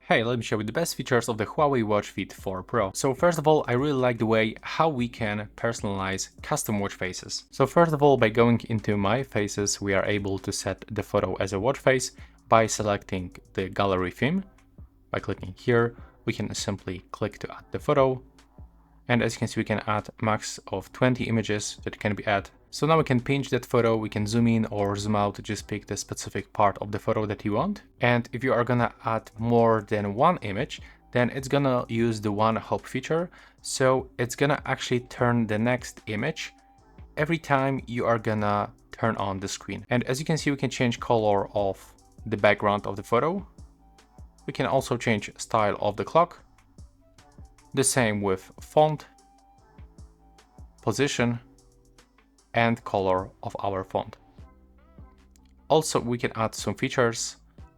Hey, let me show you the best features of the HUAWEI Watch Fit 4 Pro. So first of all, I really like the way how we can personalize custom watch faces. So first of all, by going into My Faces, we are able to set the photo as a watch face by selecting the gallery theme. By clicking here, we can simply click to add the photo. And as you can see, we can add max of 20 images that can be added. So now we can pinch that photo, we can zoom in or zoom out to just pick the specific part of the photo that you want. And if you are gonna add more than one image, then it's gonna use the one hop feature. So it's gonna actually turn the next image every time you are gonna turn on the screen. And as you can see, we can change color of the background of the photo. We can also change style of the clock. The same with font, position, and color of our font. Also, we can add some features,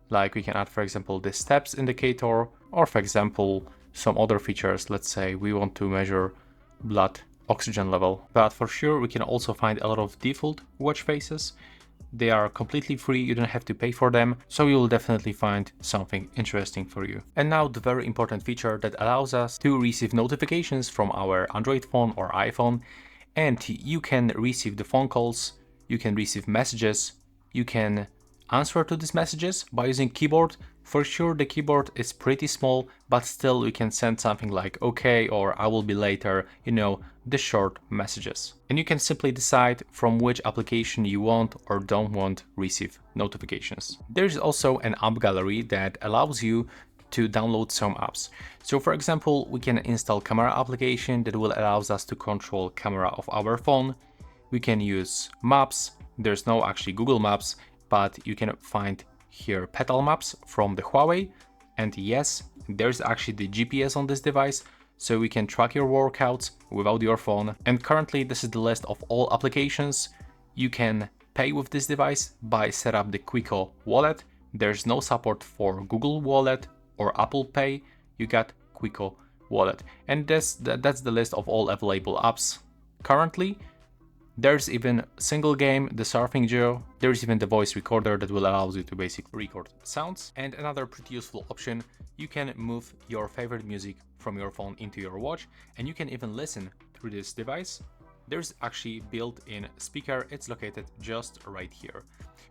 like we can add, for example, the steps indicator, or for example, some other features. Let's say we want to measure blood oxygen level. But for sure, we can also find a lot of default watch faces. They are completely free, you don't have to pay for them, so you will definitely find something interesting for you. And now the very important feature that allows us to receive notifications from our Android phone or iPhone, and you can receive the phone calls, you can receive messages, you can answer to these messages by using keyboard. For sure the keyboard is pretty small, but still you can send something like okay or I will be later, the short messages. And you can simply decide from which application you want or don't want receive notifications. There's also an app gallery that allows you to download some apps. So for example, we can install camera application that will allows us to control camera of our phone. We can use maps. There's no actually Google Maps, but you can find here pedal maps from the Huawei. And yes, there's actually the GPS on this device, so we can track your workouts without your phone. And currently this is the list of all applications. You can pay with this device by set up the Quico wallet. There's no support for Google Wallet or Apple Pay. You got Quico wallet. And that's the list of all available apps currently. There's even single game, the surfing duo. There's even the voice recorder that will allow you to basically record sounds. And another pretty useful option, you can move your favorite music from your phone into your watch, and you can even listen through this device. There's actually built-in speaker, it's located just right here.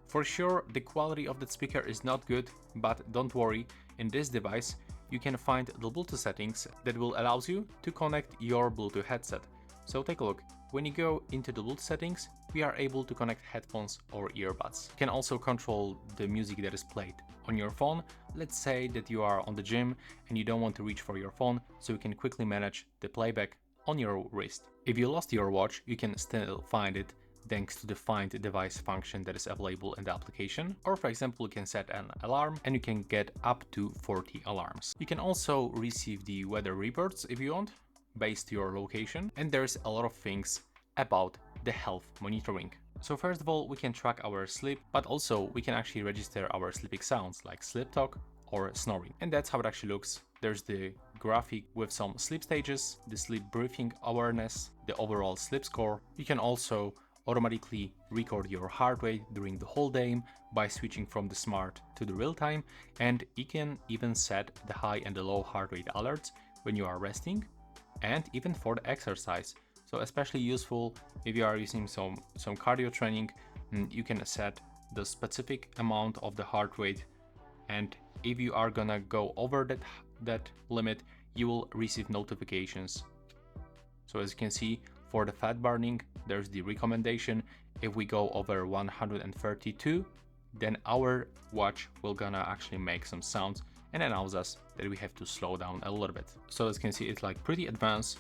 For sure, the quality of that speaker is not good, but don't worry, in this device, you can find the Bluetooth settings that will allow you to connect your Bluetooth headset. So take a look. When you go into the Bluetooth settings, we are able to connect headphones or earbuds. You can also control the music that is played on your phone. Let's say that you are on the gym and you don't want to reach for your phone, so you can quickly manage the playback on your wrist. If you lost your watch, you can still find it thanks to the Find Device function that is available in the application. Or for example, you can set an alarm and you can get up to 40 alarms. You can also receive the weather reports if you want, based your location, and there's a lot of things about the health monitoring. So first of all, we can track our sleep, but also we can actually register our sleeping sounds like sleep talk or snoring. And that's how it actually looks. There's the graphic with some sleep stages, the sleep briefing awareness, the overall sleep score. You can also automatically record your heart rate during the whole day by switching from the smart to the real time, and you can even set the high and the low heart rate alerts when you are resting, and even for the exercise. So especially useful if you are using some cardio training, you can set the specific amount of the heart rate, and if you are gonna go over that limit, you will receive notifications. So as you can see, for the fat burning, there's the recommendation. If we go over 132, then our watch will gonna actually make some sounds and allows us that we have to slow down a little bit. So as you can see, it's like pretty advanced.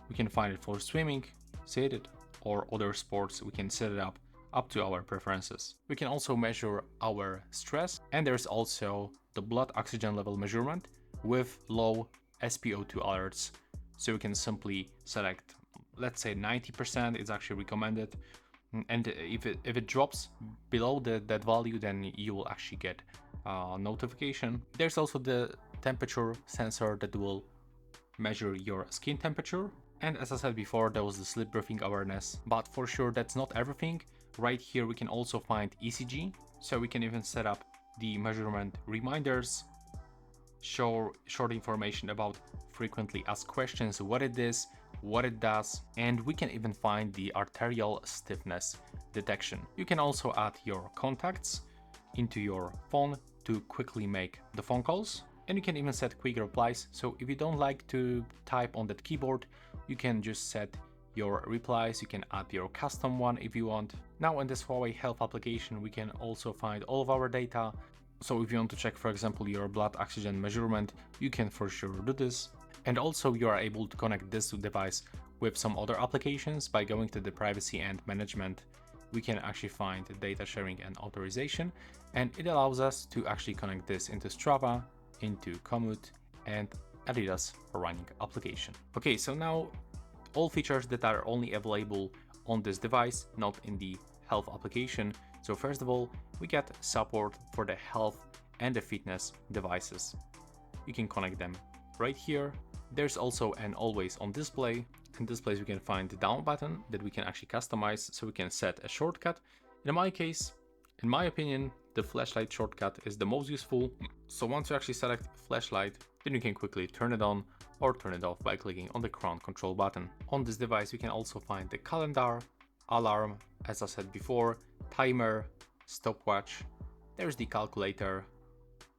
We can find it for swimming, seated, or other sports. We can set it up to our preferences. We can also measure our stress, and there's also the blood oxygen level measurement with low SpO₂ alerts. So you can simply select, let's say 90% is actually recommended. And if it drops below that value, then you will actually get a notification. There's also the temperature sensor that will measure your skin temperature. And as I said before, there was the sleep briefing awareness, but for sure that's not everything. Right here we can also find ECG, so we can even set up the measurement reminders. short information about frequently asked questions, what it is, what it does, and we can even find the arterial stiffness detection. You can also add your contacts into your phone to quickly make the phone calls, and you can even set quick replies. So if you don't like to type on that keyboard, you can just set your replies. You can add your custom one if you want. Now in this Huawei Health application, we can also find all of our data. So if you want to check, for example, your blood oxygen measurement, you can for sure do this. And also you are able to connect this device with some other applications by going to the privacy and management. We can actually find data sharing and authorization, and it allows us to actually connect this into Strava, into Komoot, and Adidas running application. Okay, so now all features that are only available on this device, not in the health application. So first of all, we get support for the health and the fitness devices. You can connect them right here. There's also an always on display. In this place, we can find the down button that we can actually customize, so we can set a shortcut. In my case, in my opinion, the flashlight shortcut is the most useful. So once you actually select flashlight, then you can quickly turn it on or turn it off by clicking on the crown control button. On this device, you can also find the calendar, alarm, as I said before, timer, stopwatch. There's the calculator,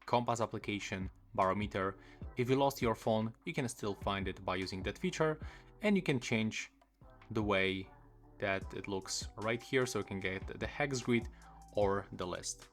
compass application, barometer. If you lost your phone, you can still find it by using that feature, and you can change the way that it looks right here, so you can get the hex grid or the list.